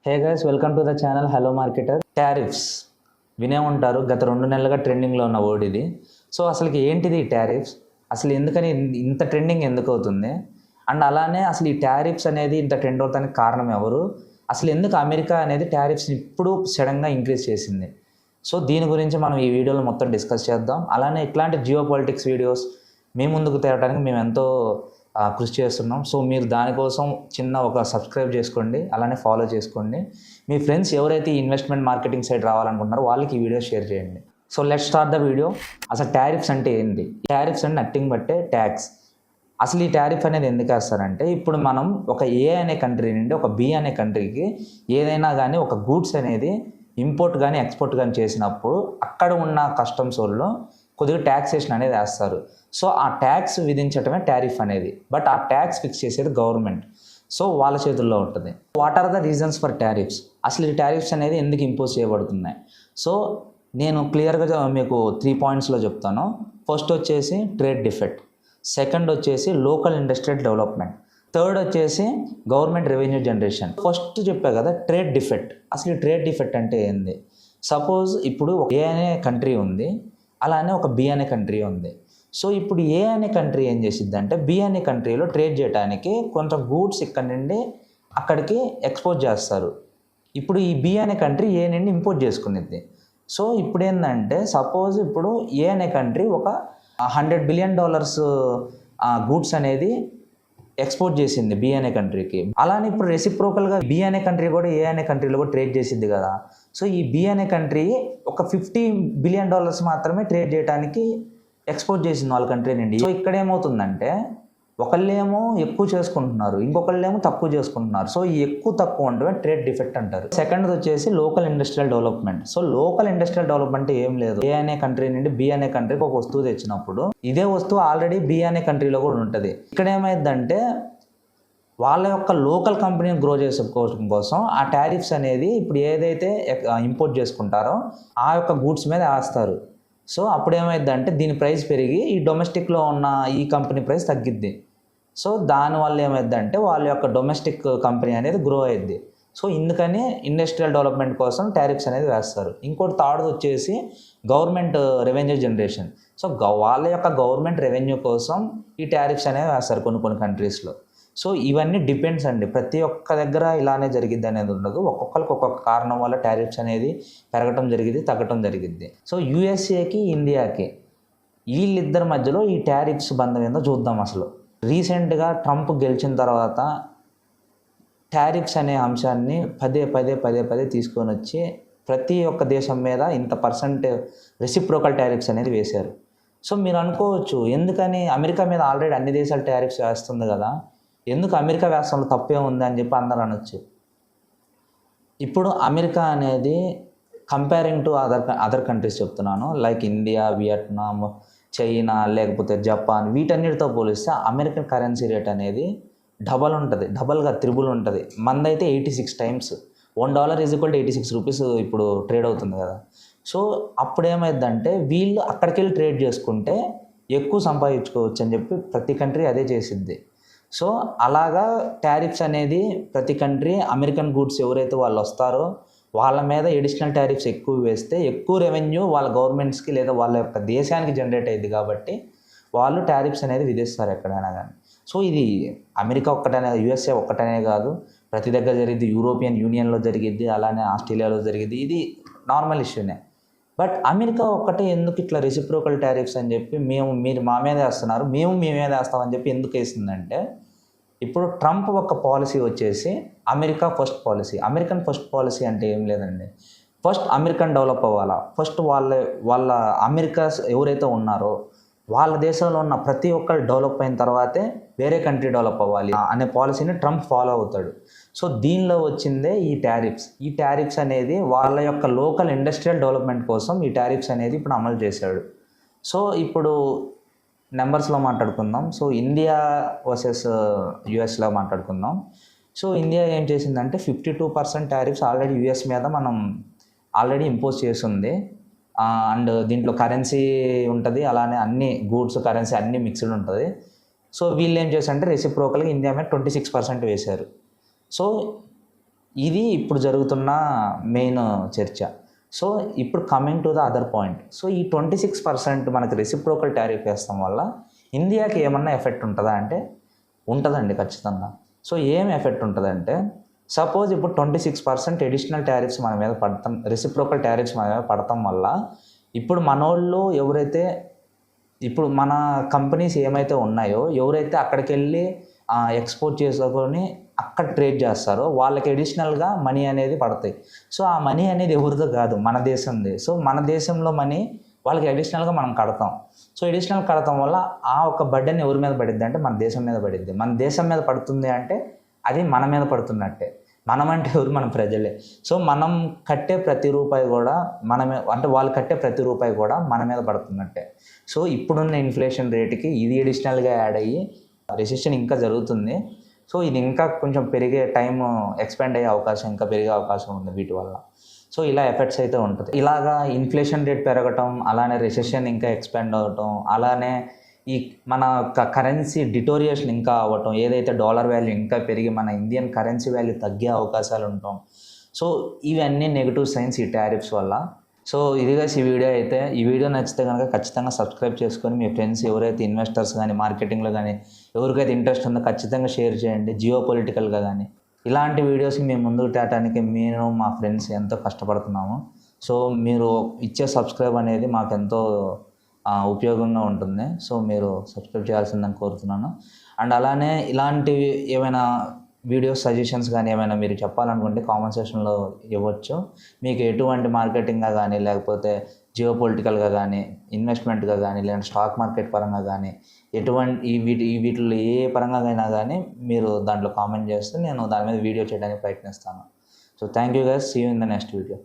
Hey guys, welcome to the channel hello marketer. Tariffs వినే ఉంటారు, గత 2 నెలలుగా ట్రెండింగ్లో ఉన్న వర్డ్ ఇది. సో అసలుకి ఏంటిది టారిఫ్స్? అసలు ఎందుకని ఇంత ట్రెండింగ్ ఎందుకు అవుతుంది? అండ్ అలానే అసలు ఈ టారిఫ్స్ అనేది ఇంత ట్రెండ్ అవుతానికి కారణం ఎవరు? అసలు ఎందుకు అమెరికా అనేది టారిఫ్స్ని ఇప్పుడు సడన్గా ఇంక్రీజ్ చేసింది? సో దీని గురించి మనం ఈ వీడియోలో మొత్తం డిస్కస్ చేద్దాం. అలానే ఇట్లాంటి జియో పాలిటిక్స్ వీడియోస్ మీ ముందుకు తేవడానికి మేము ఎంతో కృషి చేస్తున్నాం. సో మీరు దానికోసం చిన్న ఒక సబ్స్క్రైబ్ చేసుకోండి, అలానే ఫాలో చేసుకోండి. మీ ఫ్రెండ్స్ ఎవరైతే ఈ ఇన్వెస్ట్మెంట్ మార్కెటింగ్ సైడ్ రావాలనుకుంటున్నారో వాళ్ళకి ఈ వీడియో షేర్ చేయండి. So let's start the video. అసలు టారిఫ్స్ అంటే ఏంటి? టారిఫ్స్ అంటే నథింగ్ బట్టే ట్యాక్స్. అసలు ఈ టారిఫ్ అనేది ఎందుకు వేస్తారంటే, ఇప్పుడు మనం ఒక ఏ అనే కంట్రీ నుండి ఒక బి అనే కంట్రీకి ఏదైనా కానీ ఒక గూడ్స్ అనేది ఇంపోర్ట్ కానీ ఎక్స్పోర్ట్ కానీ చేసినప్పుడు అక్కడ ఉన్న కస్టమ్స్ వాళ్ళు కొద్దిగా ట్యాక్సేషన్ అనేది వేస్తారు. సో ఆ ట్యాక్స్ విధించటమే టారిఫ్ అనేది. బట్ ఆ ట్యాక్స్ ఫిక్స్ చేసేది గవర్నమెంట్. సో వాళ్ళ చేతుల్లో ఉంటుంది. What are the reasons for tariffs? అసలు ఈ టారిఫ్స్ అనేది ఎందుకు ఇంపోజ్ చేయబడుతున్నాయి? సో నేను క్లియర్గా మీకు 3 పాయింట్స్లో చెప్తాను. ఫస్ట్ వచ్చేసి ట్రేడ్ డిఫెక్ట్, సెకండ్ వచ్చేసి లోకల్ ఇండస్ట్రియల్ డెవలప్మెంట్, థర్డ్ వచ్చేసి గవర్నమెంట్ రెవెన్యూ జనరేషన్. ఫస్ట్ చెప్పా కదా ట్రేడ్ డిఫెక్ట్. అసలు ఈ ట్రేడ్ డిఫెక్ట్ అంటే ఏంది? సపోజ్ ఇప్పుడు ఏ అనే కంట్రీ ఉంది, అలానే ఒక బి అనే కంట్రీ ఉంది. సో ఇప్పుడు ఏ అనే కంట్రీ ఏం చేసిద్ది అంటే, బి అనే కంట్రీలో ట్రేడ్ చేయడానికి కొంత గూడ్స్ ఇక్కడ నుండి అక్కడికి ఎక్స్పోర్ట్ చేస్తారు. ఇప్పుడు ఈ బి అనే కంట్రీ ఏ నుండి ఇంపోర్ట్ చేసుకునేది. సో ఇప్పుడు ఏంటంటే, సపోజ్ ఇప్పుడు ఏ అనే కంట్రీ ఒక $100 బిలియన్ గూడ్స్ అనేది ఎక్స్పోర్ట్ చేసింది బి అనే కంట్రీకి. అలానే ఇప్పుడు రెసిప్రోకల్గా బి అనే కంట్రీ కూడా ఏ అనే కంట్రీలో కూడా ట్రేడ్ చేసిద్ది కదా. సో ఈ బి అనే కంట్రీ ఒక $50 బిలియన్ మాత్రమే ట్రేడ్ చేయడానికి ఎక్స్పోర్ట్ చేసింది వాళ్ళ కంట్రీ నుండి. సో ఇక్కడ ఏమవుతుందంటే, ఒకళ్ళేమో ఎక్కువ చేసుకుంటున్నారు, ఇంకొకళ్ళేమో తక్కువ చేసుకుంటున్నారు. సో ఈ ఎక్కువ తక్కువ అంటే ట్రేడ్ డిఫెక్ట్ అంటారు. సెకండ్ వచ్చేసి local industrial development. So local industrial development ఏం లేదు, ఏ అనే కంట్రీ నుండి బి అనే కంట్రీకి ఒక వస్తువు తెచ్చినప్పుడు ఇదే వస్తువు ఆల్రెడీ బి అనే కంట్రీలో కూడా ఉంటుంది. ఇక్కడ ఏమైందంటే, వాళ్ళ యొక్క లోకల్ కంపెనీని గ్రో చేసుకోవడం కోసం ఆ టారిఫ్స్ అనేది ఇప్పుడు ఏదైతే ఇంపోర్ట్ చేసుకుంటారో ఆ యొక్క గూడ్స్ మీద వేస్తారు. సో అప్పుడు ఏమైందంటే, దీని ప్రైస్ పెరిగి ఈ డొమెస్టిక్లో ఉన్న ఈ కంపెనీ ప్రైస్ తగ్గిద్ది. సో దానివల్ల ఏమైందంటే, వాళ్ళ యొక్క డొమెస్టిక్ కంపెనీ అనేది గ్రో అయ్యిద్ది. సో ఇందుకని ఇండస్ట్రియల్ డెవలప్మెంట్ కోసం టారిఫ్స్ అనేది వేస్తారు. ఇంకోటి థర్డ్ వచ్చేసి గవర్నమెంట్ రెవెన్యూ జనరేషన్. సో వాళ్ళ యొక్క గవర్నమెంట్ రెవెన్యూ కోసం ఈ టారిఫ్స్ అనేవి వేస్తారు కొన్ని కంట్రీస్లో. సో ఇవన్నీ డిపెండ్స్ అండి, ప్రతి ఒక్క దగ్గర ఇలానే జరిగిద్ది అనేది ఉండదు. ఒక్కొక్కరికి ఒక్కొక్క కారణం వల్ల టారిఫ్స్ అనేది పెరగటం జరిగింది, తగ్గటం జరిగిద్ది. సో యూఎస్ఏకి ఇండియాకి వీళ్ళిద్దరి మధ్యలో ఈ టారిఫ్స్ బంధం ఏందో చూద్దాం. అసలు రీసెంట్గా ట్రంప్ గెలిచిన తర్వాత టారిఫ్స్ అనే అంశాన్ని పదే తీసుకొని వచ్చి ప్రతి ఒక్క దేశం మీద ఇంత % రెసిప్రోకల్ టారిఫ్స్ అనేది వేశారు. సో మీరు అనుకోవచ్చు, ఎందుకని అమెరికా మీద ఆల్రెడీ అన్ని దేశాలు టారిఫ్స్ వేస్తుంది కదా, ఎందుకు అమెరికా వేస్తంలో తప్పే ఉంది అని చెప్పి అందరూ అనొచ్చు. ఇప్పుడు అమెరికా అనేది కంపేరింగ్ టు అదర్ కంట్రీస్ చెప్తున్నాను, లైక్ ఇండియా, వియట్నాం, చైనా, లేకపోతే జపాన్, వీటన్నిటితో పోలిస్తే అమెరికన్ కరెన్సీ రేట్ అనేది డబల్ ఉంటుంది, డబల్గా త్రిబుల్ ఉంటుంది. మందైతే 86 టైమ్స్. $1 = 86 రూపీస్ ఇప్పుడు ట్రేడ్ అవుతుంది కదా. సో అప్పుడు ఏమైందంటే, వీళ్ళు అక్కడికి వెళ్ళి ట్రేడ్ చేసుకుంటే ఎక్కువ సంపాదించుకోవచ్చు అని చెప్పి ప్రతి కంట్రీ అదే చేసిద్ది. సో అలాగా టారిఫ్స్ అనేది ప్రతి కంట్రీ అమెరికన్ గూడ్స్ ఎవరైతే వాళ్ళు వస్తారో వాళ్ళ మీద ఎడిషనల్ టారిఫ్స్ ఎక్కువ వేస్తే ఎక్కువ రెవెన్యూ వాళ్ళ గవర్నమెంట్స్కి లేదా వాళ్ళ యొక్క దేశానికి జనరేట్ అయ్యింది కాబట్టి వాళ్ళు టారిఫ్స్ అనేది విధిస్తారు ఎక్కడైనా కానీ. సో ఇది అమెరికా ఒక్కటనే, యూఎస్ఏ ఒక్కటనే కాదు, ప్రతి దగ్గర జరిగింది. యూరోపియన్ యూనియన్లో జరిగిద్ది, అలానే ఆస్ట్రేలియాలో జరిగిద్ది. ఇది నార్మల్ ఇష్యూనే. బట్ అమెరికా ఒక్కటే ఎందుకు ఇట్లా రెసిప్రోకల్ టారిఫ్స్ అని చెప్పి మీరు మా మీద వేస్తున్నారు, మేము మీ మీద వేస్తామని చెప్పి ఎందుకు వేసిందంటే, ఇప్పుడు ట్రంప్ ఒక పాలసీ వచ్చేసి America first policy. American first policy అంటే ఏం లేదండి, ఫస్ట్ అమెరికన్ డెవలప్ అవ్వాలా, ఫస్ట్ వాళ్ళ అమెరికా ఎవరైతే ఉన్నారో వాళ్ళ దేశంలో ఉన్న ప్రతి ఒక్కరు డెవలప్ అయిన తర్వాతే వేరే కంట్రీ డెవలప్ అవ్వాలి అనే పాలసీని ట్రంప్ ఫాలో అవుతాడు. సో దీనిలో వచ్చిందే ఈ టారిఫ్స్. ఈ టారిఫ్స్ అనేది వాళ్ళ యొక్క లోకల్ ఇండస్ట్రియల్ డెవలప్మెంట్ కోసం ఈ టారిఫ్స్ అనేది ఇప్పుడు అమలు చేశాడు. సో ఇప్పుడు నెంబర్స్లో మాట్లాడుకుందాం. సో ఇండియా వర్సెస్ యూఎస్లో మాట్లాడుకుందాం. సో ఇండియా ఏం చేసిందంటే 52% టారిఫ్స్ ఆల్రెడీ యూఎస్ మీద మనం ఆల్రెడీ ఇంపోజ్ చేస్తుంది. అండ్ దీంట్లో కరెన్సీ ఉంటుంది, అలానే అన్ని గూడ్స్ కరెన్సీ అన్నీ మిక్స్డ్ ఉంటుంది. సో వీళ్ళు ఏం చేశారంటే రెసిప్రోకల్గా ఇండియా మీద 26% వేశారు. సో ఇది ఇప్పుడు జరుగుతున్న మెయిన్ చర్చ. సో ఇప్పుడు coming to the other point. So ఈ 26% మనకి రెసిప్రోకల్ టారిఫ్ వేస్తాం వల్ల ఇండియాకి ఏమన్నా ఎఫెక్ట్ ఉంటుందా అంటే ఉంటుందండి ఖచ్చితంగా. సో ఏం ఎఫెక్ట్ ఉంటుందంటే, సపోజ్ ఇప్పుడు 26% ఎడిషనల్ టారిఫ్స్ మన మీద పడతాం, రెసిప్రోకల్ టారిఫ్స్ మన మీద పడటం వల్ల ఇప్పుడు మనోళ్ళు ఎవరైతే ఇప్పుడు మన కంపెనీస్ ఏమైతే ఉన్నాయో, ఎవరైతే అక్కడికి వెళ్ళి ఎక్స్పోర్ట్ చేసుకొని అక్కడ ట్రేడ్ చేస్తారో వాళ్ళకి అడిషనల్గా మనీ అనేది పడతాయి. సో ఆ మనీ అనేది ఎవరిదో కాదు, మన దేశంది. సో మన దేశంలో మనీ వాళ్ళకి అడిషనల్గా మనం కడతాం. సో అడిషనల్ కడతాం వల్ల ఆ ఒక బర్డెన్ ఎవరి మీద పడిద్ది అంటే మన దేశం మీద పడిద్ది. మన దేశం మీద పడుతుంది అంటే అది మన మీద పడుతున్నట్టే. మనం అంటే ఎవరు? మన ప్రజలే. సో మనం కట్టే ప్రతి రూపాయి కూడా మనమే, అంటే వాళ్ళు కట్టే ప్రతి రూపాయి కూడా మన మీద పడుతున్నట్టే. సో ఇప్పుడున్న ఇన్ఫ్లేషన్ రేటుకి ఇది అడిషనల్గా యాడ్ అయ్యి రెసిషన్ ఇంకా జరుగుతుంది. సో ఇది ఇంకా కొంచెం పెరిగే టైం ఎక్స్పాండ్ అయ్యే అవకాశం, ఇంకా పెరిగే అవకాశం ఉంది వీటి వల్ల. సో ఇలా ఎఫెక్ట్స్ అయితే ఉంటుంది. ఇలాగా ఇన్ఫ్లేషన్ రేట్ పెరగటం, అలానే రెసిషన్ ఇంకా ఎక్స్పాండ్ అవ్వటం, అలానే ఈ మన కరెన్సీ డిటోరియేషన్ ఇంకా అవ్వటం, ఏదైతే డాలర్ వాల్యూ ఇంకా పెరిగి మన ఇండియన్ కరెన్సీ వాల్యూ తగ్గే అవకాశాలు ఉంటాం. సో ఇవన్నీ నెగిటివ్ సైన్స్ ఈ టారిఫ్స్ వల్ల. సో ఇదిగా ఈ వీడియో అయితే, ఈ వీడియో నచ్చితే కనుక ఖచ్చితంగా సబ్స్క్రైబ్ చేసుకొని మీ ఫ్రెండ్స్ ఎవరైతే ఇన్వెస్టర్స్ కానీ మార్కెటింగ్లో కానీ ఎవరికైతే ఇంట్రెస్ట్ ఉందో ఖచ్చితంగా షేర్ చేయండి. జియో పొలిటికల్గా కానీ ఇలాంటి వీడియోస్ని మేము ముందుకు తేటానికి నేను మా ఫ్రెండ్స్ ఎంతో కష్టపడుతున్నాము. సో మీరు ఇచ్చే సబ్స్క్రైబ్ అనేది మాకు ఎంతో ఉపయోగంగా ఉంటుంది. సో మీరు సబ్స్క్రైబ్ చేయాల్సిందని కోరుతున్నాను. అండ్ అలానే ఇలాంటివి ఏమైనా వీడియోస్ సజెషన్స్ కానీ ఏమైనా మీరు చెప్పాలనుకుంటే కామెంట్ సెక్షన్లో ఇవ్వచ్చు. మీకు ఎటువంటి మార్కెటింగ్గా కానీ, లేకపోతే జియో పొలిటికల్గా కానీ, ఇన్వెస్ట్మెంట్గా కానీ, లేదంటే స్టాక్ మార్కెట్ పరంగా కానీ, ఎటువంటి వీటిలో ఏ పరంగా అయినా కానీ మీరు దాంట్లో కామెంట్ చేస్తే నేను దాని మీద వీడియో చేయడానికి ప్రయత్నిస్తాను. So thank you guys, see you in the next video.